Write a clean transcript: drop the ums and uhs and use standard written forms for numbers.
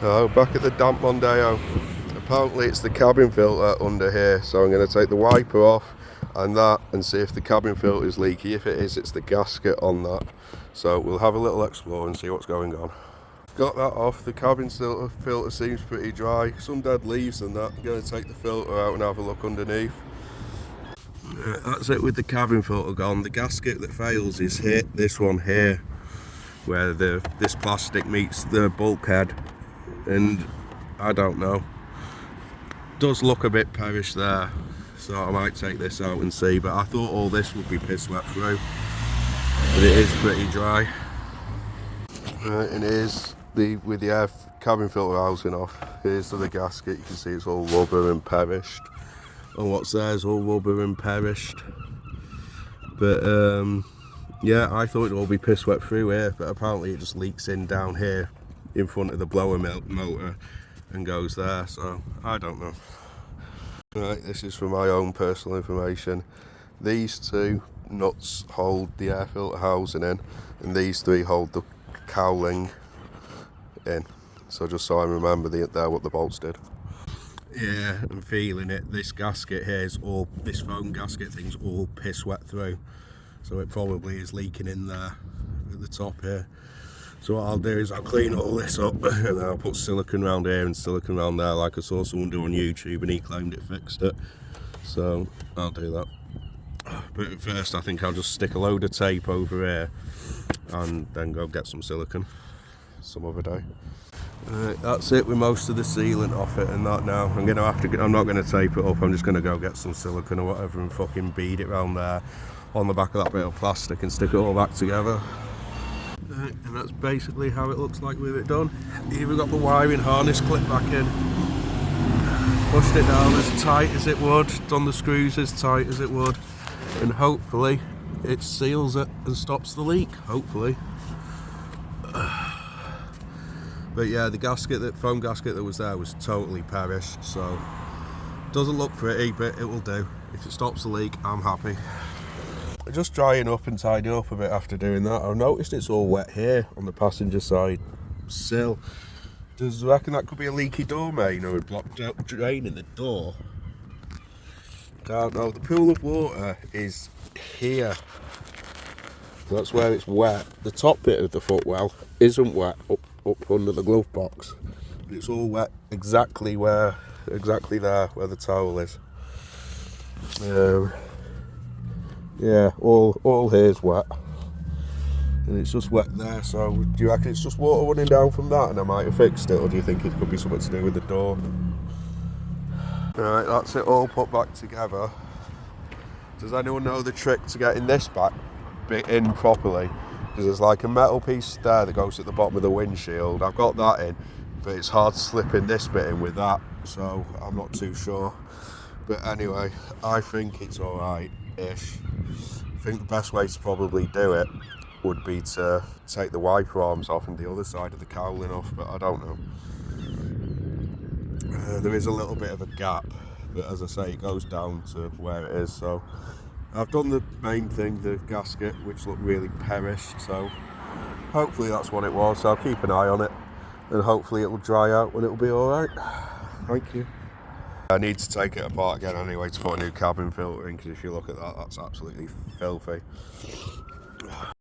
Oh, back at the damp mondeo. Apparently it's the cabin filter under here, so I'm going to take the wiper off and see if the cabin filter is leaky. If it is, it's the gasket on that. So we'll have a little explore and see what's going on. Got that off. The cabin filter seems pretty dry. Some dead leaves and that. I'm going to take the filter out and have a look underneath. That's it with the cabin filter gone. The gasket that fails is hit this one here, where this plastic meets the bulkhead, and I don't know, does look a bit perished there, so I might take this out and see. But I thought all this would be piss wet through, but it is pretty dry. And here's with the cabin filter housing off. Here's the gasket. You can see it's all rubber and perished, and what's there is all rubber and perished. But yeah, I thought it'd all be piss wet through here, but apparently it just leaks in down here in front of the blower motor and goes there, so I don't know. Right, this is for my own personal information. These two nuts hold the air filter housing in, and these three hold the cowling in. So just so I remember what the bolts did. Yeah, I'm feeling it. This gasket here is this foam gasket thing's all piss wet through. So it probably is leaking in there at the top here. So what I'll do is I'll clean all this up and then I'll put silicone around here and silicone around there, like I saw someone do on YouTube and he claimed it fixed it. So I'll do that. But at first I think I'll just stick a load of tape over here and then go get some silicone some other day. That's it with most of the sealant off it and that now. I'm not going to tape it up, I'm just going to go get some silicone or whatever and fucking bead it around there on the back of that bit of plastic and stick it all back together. And that's basically how it looks like with it done. Even got the wiring harness clip back in, pushed it down as tight as it would, done the screws as tight as it would, and hopefully it seals it and stops the leak, hopefully. But yeah, the foam gasket that was there was totally perished, so doesn't look pretty, but it will do. If it stops the leak, I'm happy. Just drying up and tidying up a bit after doing that. I've noticed it's all wet here on the passenger side sill. Does you reckon that could be a leaky door main or a blocked out drain in the door? Can't know. The pool of water is here. That's where it's wet. The top bit of the footwell isn't wet up under the glove box. But it's all wet exactly there where the towel is. Yeah, all here's wet, and it's just wet there. So do you reckon it's just water running down from that and I might have fixed it, or do you think it could be something to do with the door? Right, that's it all put back together. Does anyone know the trick to getting this back bit in properly? Because there's like a metal piece there that goes at the bottom of the windshield. I've got that in, but it's hard slipping this bit in with that, so I'm not too sure. But anyway, I think it's alright-ish. I think the best way to probably do it would be to take the wiper arms off and the other side of the cowling off, but I don't know. There is a little bit of a gap, but as I say, it goes down to where it is. So I've done the main thing, the gasket, which looked really perished, so hopefully that's what it was. So I'll keep an eye on it and hopefully it will dry out and it'll be alright. Thank you. I need to take it apart again anyway to put a new cabin filter in, because if you look at that, that's absolutely filthy.